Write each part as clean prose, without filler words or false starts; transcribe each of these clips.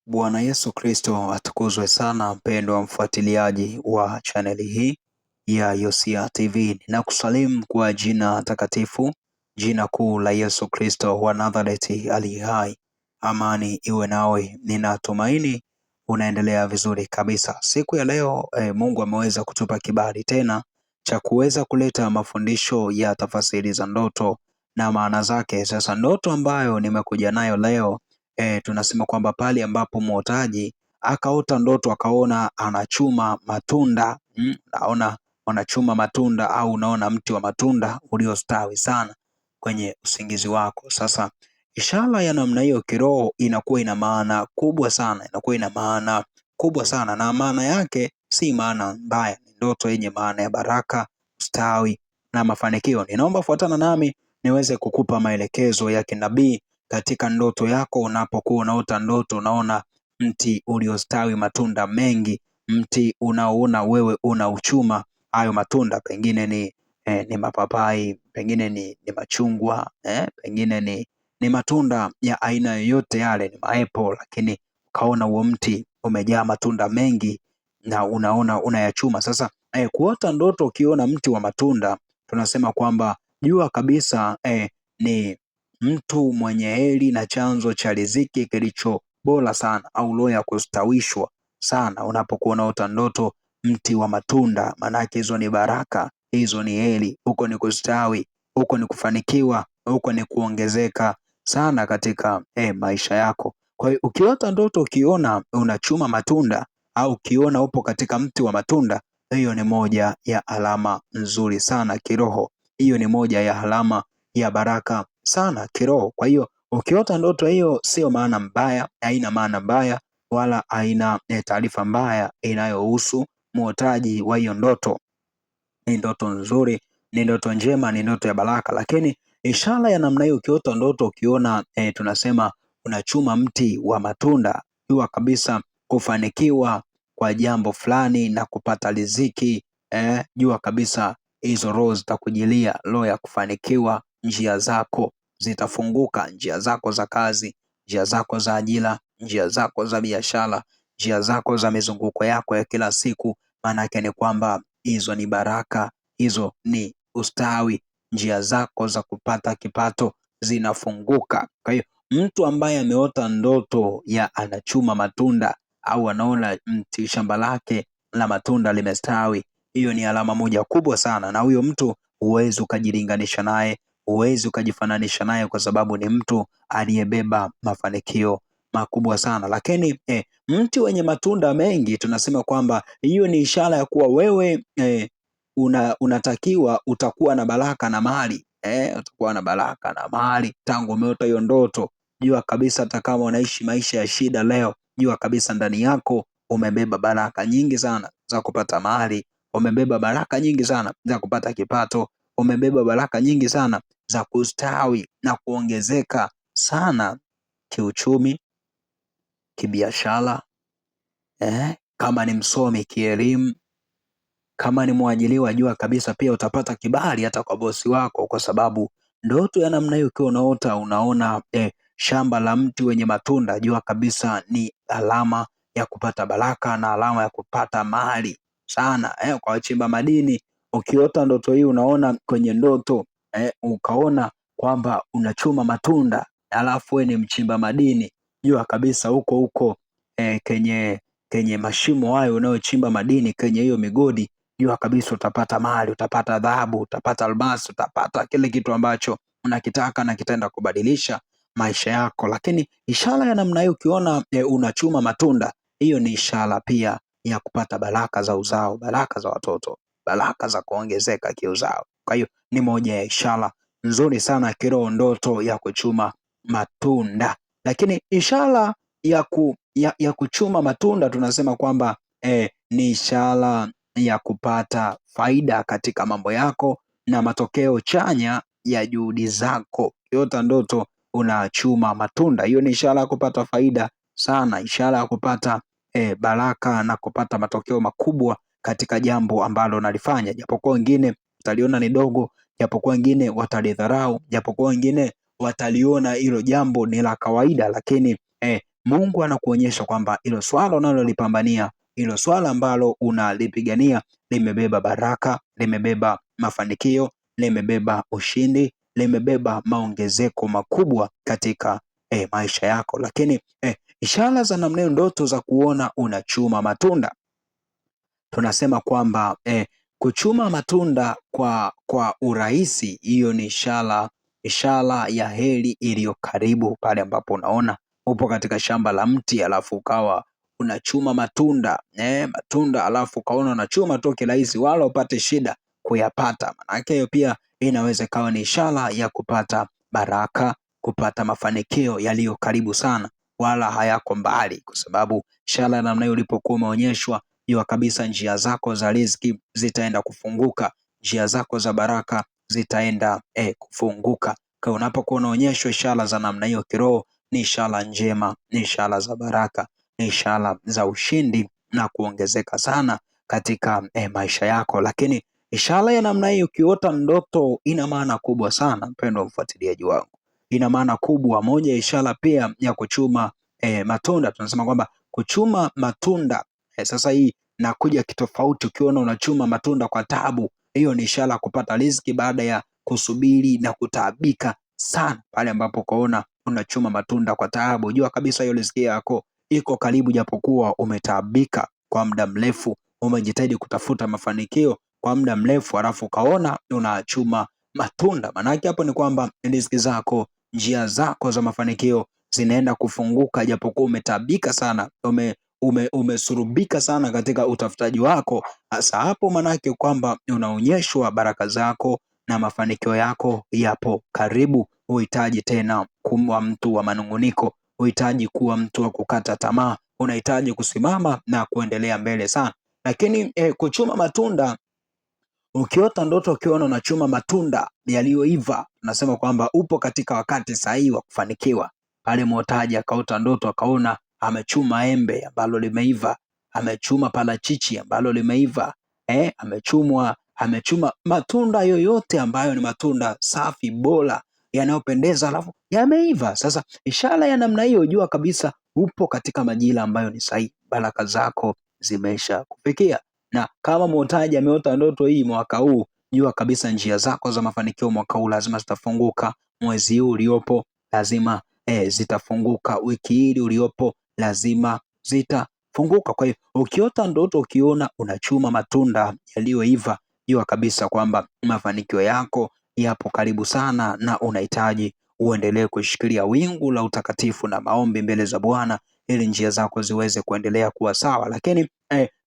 Bwana Yesu Kristo atukuzwe sana, mpendwa mfuatiliaji wa chaneli hii ya Yosia TV. Ninakusalimu kwa jina takatifu, jina kuu la Yesu Kristo wa Nazareti ali hai. Amani iwe nawe. Ninatumaini unaendelea vizuri kabisa. Siku ya leo Mungu ameweza kutupa kibali tena cha kuweza kuleta mafundisho ya tafasiri za ndoto na maana zake. Sasa ndoto ambayo nimekuja nayo leo tunasema kwamba pale ambapo mwotaji akaota ndoto akaona anachuma matunda naona wanachuma matunda au unaona mti wa matunda uliostawi sana kwenye usingizi wako. Sasa ishara ya namna hiyo kiroho inakuwa ina maana kubwa sana, na maana yake si maana mbaya, ni ndoto yenye maana ya baraka, ustawi na mafanikio. Ninaomba fuatana nami niweze kukupa maelekezo ya kinabii katika ndoto yako. Unapokuwa unaota ndoto unaona mti uliostawi matunda mengi, mti unaoona wewe unauchuma hayo matunda, pengine ni mapapai, pengine ni machungwa, pengine ni matunda ya aina yoyote yale, ni maepo, lakini ukaona huo mti umejaa matunda mengi na unaona unayachuma. Sasa kuota ndoto ukiona mti wa matunda, tunasema kwamba jua kabisa ni mtu mwenye heri na chanzo cha riziki kilicho bora sana, au roho ya kustawishwa sana. Unapokuwa unaota ndoto mti wa matunda, maanake hizo ni baraka, hizo ni heri, huko ni kustawi, huko ni kufanikiwa, huko ni kuongezeka sana katika maisha yako. Kwa hiyo ukiota ndoto ukiona unachuma matunda au ukiona upo katika mti wa matunda, hiyo ni moja ya alama nzuri sana kiroho. Hiyo ni moja ya alama ya baraka sana kiroho. Kwa hiyo ukiota ndoto hiyo sio maana mbaya, haina maana mbaya wala haina taarifa mbaya inayohusu muotaji wa hiyo ndoto. Ni ndoto nzuri, ni ndoto njema, ni ndoto ya baraka. Lakini ishara ya namna hiyo ukiota ndoto ukiona tunasema unachuma mti wa matunda, jua kabisa kufanikiwa kwa jambo fulani na kupata riziki, jua kabisa hizo roho zitakujilia, roho ya kufanikiwa, njia zako zitafunguka, njia zako za kazi, njia zako za ajira, njia zako za biashara, njia zako za mizunguko yako ya kila siku. Maana yake ni kwamba hizo ni baraka, hizo ni ustawi, njia zako za kupata kipato zinafunguka. Kwa hiyo mtu ambaye ameota ndoto ya anachuma matunda au anaona mti shamba lake la matunda limestawi, hiyo ni alama moja kubwa sana, na huyo mtu huwezi ukajilinganisha naye, huwezi ukajifananisha naye, kwa sababu ni mtu aliyebeba mafanikio makubwa sana. Lakini mti wenye matunda mengi, tunasema kwamba hiyo ni ishara ya kuwa wewe unatakiwa utakuwa na baraka na mali, utakuwa na baraka na mali tangu umeota hiyo ndoto. Jua kabisa hata kama unaishi maisha ya shida leo, jua kabisa ndani yako umebeba baraka nyingi sana za kupata mali, umebeba baraka nyingi sana za kupata kipato, umebeba baraka nyingi sana za kustawi na kuongezeka sana kiuchumi, kibiashara, kama ni msomi kielimu, kama ni mwajiliwa, jua kabisa pia utapata kibali hata kwa bosi wako, kwa sababu ndoto ya namna hiyo ukiwa unaota unaona shamba la mti wenye matunda, jua kabisa ni alama ya kupata baraka na alama ya kupata mali sana. Kwa wachimba madini, ukiota ndoto hii unaona kwenye ndoto ukaona kwamba unachuma matunda alafu wewe ni mchimba madini, jua kabisa huko kenye mashimo hayo unayochimba madini, kwenye hiyo migodi, jua kabisa utapata mali, utapata dhahabu, utapata almasi, utapata kile kitu ambacho unakitaka na kitaenda kubadilisha maisha yako. Lakini ishara ya namna hiyo ukiona unachuma matunda, hiyo ni ishara pia ya kupata baraka za uzao, baraka za watoto, baraka za kuongezeka kiuzao. Kwa hiyo ni moja ya ishara nzuri sana kiroho, ndoto ya kuchuma matunda. Lakini ishara ya kuchuma matunda tunasema kwamba ni ishara ya kupata faida katika mambo yako na matokeo chanya ya juhudi zako. Ukiota ndoto unachuma matunda, hiyo ni ishara ya kupata faida sana, ishara ya kupata baraka na kupata matokeo makubwa katika jambo ambalo unalifanya, japokuwa wengine wataliona ni dogo, japokuwa wengine watalidharau, japokuwa wengine wataliona hilo jambo ni la kawaida, lakini Mungu anakuonyesha kwamba hilo swala unalolipambania, hilo swala ambalo unalipigania limebeba baraka, limebeba mafanikio, limebeba ushindi, limebeba maongezeko makubwa katika maisha yako. Lakini ishara za namna hiyo, ndoto za kuona unachuma matunda, tunasema kwamba kuchuma matunda kwa urahisi, hiyo ni ishara ya heri iliyo karibu. Pale ambapo unaona upo katika shamba la mti alafu ukawa unachuma matunda matunda, alafu ukaona unachuma tu kirahisi, wala upate shida kuyapata, maanake hiyo pia inaweza ikawa ni ishara ya kupata baraka, kupata mafanikio yaliyo karibu sana, wala hayako mbali, kwa sababu ishara namna hiyo ulipokuwa umeonyeshwa, jua kabisa njia zako za riziki zitaenda kufunguka, njia zako za baraka zitaenda kufunguka. Kwa unapokuwa unaonyeshwa ishara za namna hiyo kiroho, ni ishara njema, ni ishara za baraka, ni ishara za ushindi na kuongezeka sana katika maisha yako. Lakini ishara ya namna hiyo, ukiota ndoto, ina maana kubwa sana, mpendwa mfuatiliaji wangu, ina maana kubwa. Moja ya ishara pia ya kuchuma matunda, tunasema kwamba kuchuma matunda sasa hii nakuja kitofauti. Ukiona unachuma matunda kwa taabu, hiyo ni ishara kupata riziki baada ya kusubiri na kutaabika sana. Pale ambapo ukaona unachuma matunda kwa taabu, jua kabisa hiyo riziki yako iko karibu, japokuwa umetaabika kwa muda mrefu, umejitahidi kutafuta mafanikio kwa muda mrefu, alafu ukaona unachuma matunda. Maanake hapo ni kwamba riziki zako, njia zako za mafanikio zinaenda kufunguka, japokuwa umetaabika sana, umesurubika sana katika utafutaji wako. Hasa hapo manake kwamba unaonyeshwa baraka zako na mafanikio yako yapo karibu. Uhitaji tena kuwa mtu wa manunguniko, uhitaji kuwa mtu wa kukata tamaa, unahitaji kusimama na kuendelea mbele sana. Lakini kuchuma matunda, ukiota ndoto ukiona unachuma matunda yaliyoiva, unasema kwamba upo katika wakati sahihi wa kufanikiwa. Pale mwotaji akaota ndoto akaona amechuma embe ambalo limeiva, amechuma parachichi ambalo limeiva, amechuma matunda yoyote ambayo ni matunda safi bora yanayopendeza, alafu yameiva. Sasa ishara ya namna hiyo, jua kabisa upo katika majira ambayo ni sahihi, baraka zako zimesha kufikia. Na kama mwotaji ameota ndoto hii mwaka huu, jua kabisa njia zako za mafanikio mwaka huu lazima zitafunguka. Mwezi huu uliopo lazima zitafunguka. Wiki hii uliopo lazima zitafunguka. Kwa hiyo ukiota ndoto ukiona unachuma matunda yaliyoiva, jua kabisa kwamba mafanikio yako yapo karibu sana, na unahitaji uendelee kushikilia wingu la utakatifu na maombi mbele za Bwana ili njia zako ziweze kuendelea kuwa sawa. Lakini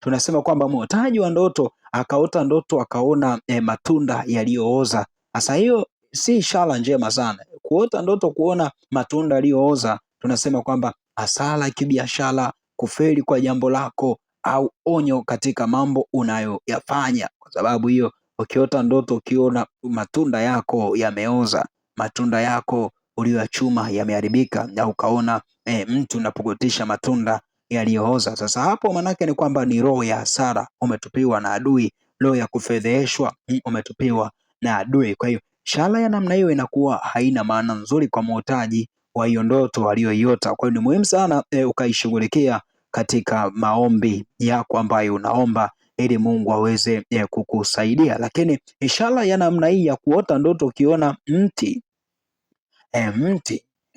tunasema kwamba mwotaji wa ndoto akaota ndoto akaona matunda yaliyooza. Sasa hiyo si ishara njema sana. Kuota ndoto kuona matunda yaliyooza, tunasema kwamba hasara ya kibiashara, kufeli kwa jambo lako, au onyo katika mambo unayoyafanya. Kwa sababu hiyo, ukiota ndoto ukiona matunda yako yameoza, matunda yako uliyoyachuma yameharibika, na ukaona mtu unapukutisha matunda yaliyooza, sasa hapo manake ni kwamba ni roho ya hasara umetupiwa na adui, roho ya kufedheheshwa umetupiwa na adui. Kwa hiyo ishara ya namna hiyo inakuwa haina maana nzuri kwa mwotaji wa hiyo ndoto aliyoiota. Kwa hiyo ni muhimu sana ukaishughulikia katika maombi yako ambayo unaomba ili Mungu aweze kukusaidia. Lakini ishara ya namna hii ya kuota ndoto ukiona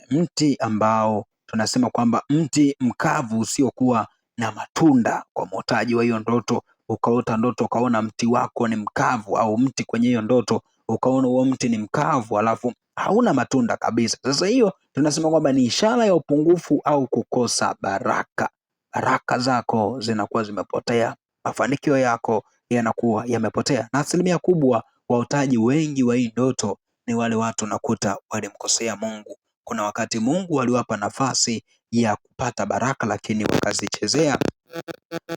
mti ambao tunasema kwamba mti mkavu usiokuwa na matunda. Kwa mwotaji wa hiyo ndoto, ukaota ndoto ukaona mti wako ni mkavu, au mti kwenye hiyo ndoto ukaona huo mti ni mkavu alafu hauna matunda kabisa. Sasa hiyo tunasema kwamba ni ishara ya upungufu au kukosa baraka. Baraka zako zinakuwa zimepotea, mafanikio yako yanakuwa yamepotea. Na asilimia kubwa waotaji wengi wa hii ndoto ni wale watu nakuta walimkosea Mungu. Kuna wakati Mungu aliwapa nafasi ya kupata baraka, lakini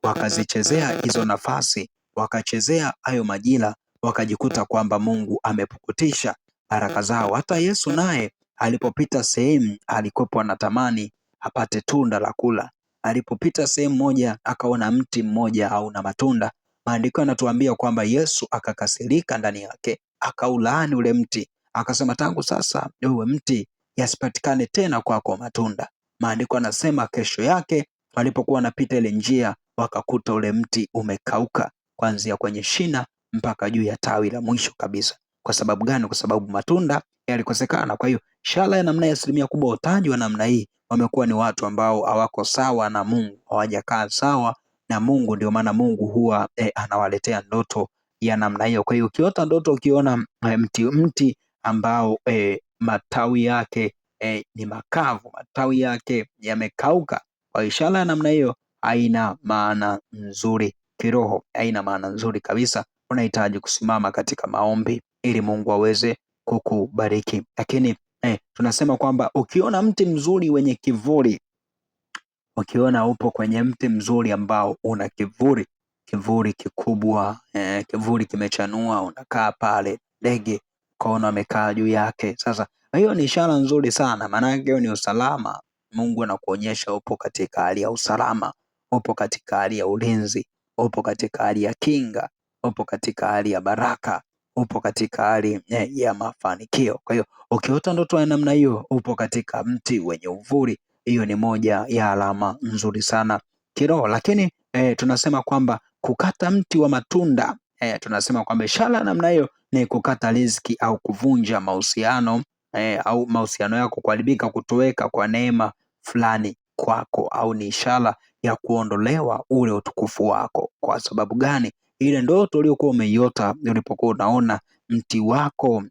wakazichezea hizo nafasi, wakachezea hayo majira, wakajikuta kwamba Mungu amepukutisha baraka zao. Hata Yesu naye alipopita sehemu alikuwa anatamani apate tunda la kula. Alipopita sehemu moja akaona mti mmoja hauna matunda. Maandiko yanatuambia kwamba Yesu akakasirika ndani yake, akaulaani ule mti, akasema tangu sasa wewe mti yasipatikane tena kwako matunda. Maandiko anasema kesho yake walipokuwa wanapita ile njia, wakakuta ule mti umekauka kuanzia kwenye shina mpaka juu ya tawi la mwisho kabisa. Kwa sababu gani? Kwa sababu matunda yalikosekana. Kwa hiyo ishara ya namna hii, asilimia kubwa wataji wa namna hii wamekuwa ni watu ambao hawako sawa na Mungu, hawajakaa sawa na Mungu. Ndio maana Mungu huwa anawaletea ndoto ya namna hiyo. Kwa hiyo ukiota ndoto ukiona mti ambao matawi yake ni makavu, matawi yake yamekauka, kwa ishara ya namna hiyo haina maana nzuri kiroho, haina maana nzuri kabisa. Unahitaji kusimama katika maombi ili Mungu aweze kukubariki. Lakini tunasema kwamba ukiona mti mzuri wenye kivuli, ukiona upo kwenye mti mzuri ambao una kivuli kikubwa, kivuli kimechanua, unakaa pale, ndege ukaona wamekaa juu yake. Sasa hiyo ni ishara nzuri sana, maana yake hiyo ni usalama. Mungu anakuonyesha upo katika hali ya usalama, upo katika hali ya ulinzi, upo katika hali ya kinga, upo katika hali ya baraka, upo katika hali ya mafanikio. Kwa hiyo ukiota ndoto ya namna hiyo, upo katika mti wenye uvuli, hiyo ni moja ya alama nzuri sana kiroho. Lakini tunasema kwamba kukata mti wa matunda, tunasema kwamba ishara namna hiyo ni kukata riziki au kuvunja mahusiano, au mahusiano yako kuharibika, kutoweka kwa neema fulani kwako, au ni ishara ya kuondolewa ule utukufu wako. Kwa sababu gani? Ile ndoto uliyokuwa umeiota ulipokuwa unaona mti wako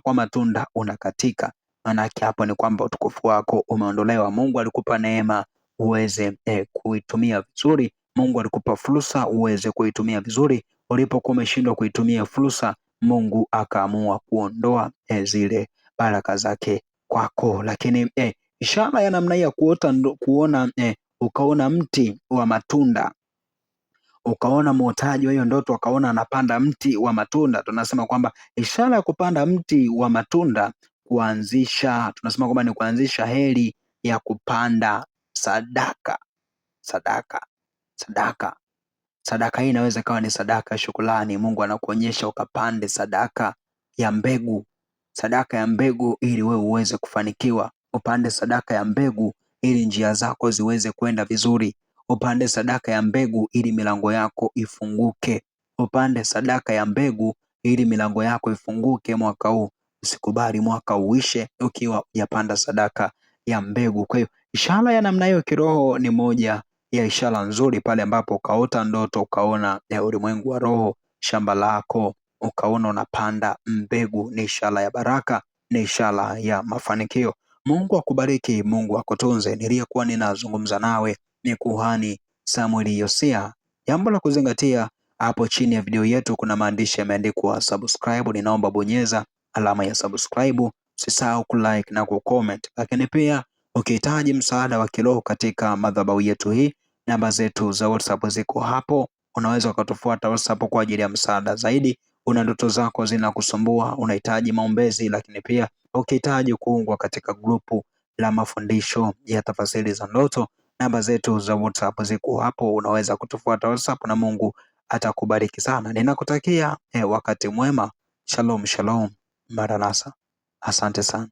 wa matunda unakatika, maanake hapo ni kwamba utukufu wako umeondolewa. Mungu alikupa neema uweze kuitumia vizuri. Mungu alikupa fursa uweze kuitumia vizuri. Ulipokuwa umeshindwa kuitumia fursa, Mungu akaamua kuondoa zile baraka zake kwako. Lakini ishara ya namna hii ya ukaona mti wa matunda, ukaona mwotaji wa hiyo ndoto akaona anapanda mti wa matunda, tunasema kwamba ishara ya kupanda mti wa matunda tunasema kwamba ni kuanzisha heri ya kupanda sadaka. Sadaka hii inaweza ikawa ni sadaka ya shukrani. Mungu anakuonyesha ukapande sadaka ya mbegu, ili wewe uweze kufanikiwa. Upande sadaka ya mbegu ili njia zako ziweze kwenda vizuri. Upande sadaka ya mbegu ili milango yako ifunguke. Upande sadaka ya mbegu ili milango yako ifunguke mwaka huu. Usikubali mwaka uishe ukiwa hujapanda sadaka ya mbegu. Kwa hiyo ishara ya namna hiyo kiroho ni moja ya ishara nzuri, pale ambapo ukaota ndoto ukaona ya ulimwengu wa roho, shamba lako ukaona unapanda mbegu, ni ishara ya baraka, ni ishara ya mafanikio. Mungu akubariki, Mungu akutunze. Niliyekuwa ninazungumza nawe ni kuhani Samuel Yosia. Jambo la kuzingatia, hapo chini ya video yetu kuna maandishi yameandikwa subscribe. Ninaomba bonyeza alama ya subscribe, usisahau kulike na kucomment. Lakini pia ukihitaji msaada wa kiroho katika madhabahu yetu hii, namba zetu za WhatsApp ziko hapo, unaweza ukatufuata WhatsApp kwa ajili ya msaada zaidi. Una ndoto zako zinakusumbua, unahitaji maombezi, lakini pia ukihitaji kuungwa katika grupu la mafundisho ya tafasiri za ndoto, namba zetu za WhatsApp ziko hapo, unaweza kutufuata WhatsApp na Mungu atakubariki sana. Ninakutakia wakati mwema. Shalom, shalom, Maranatha. Asante sana.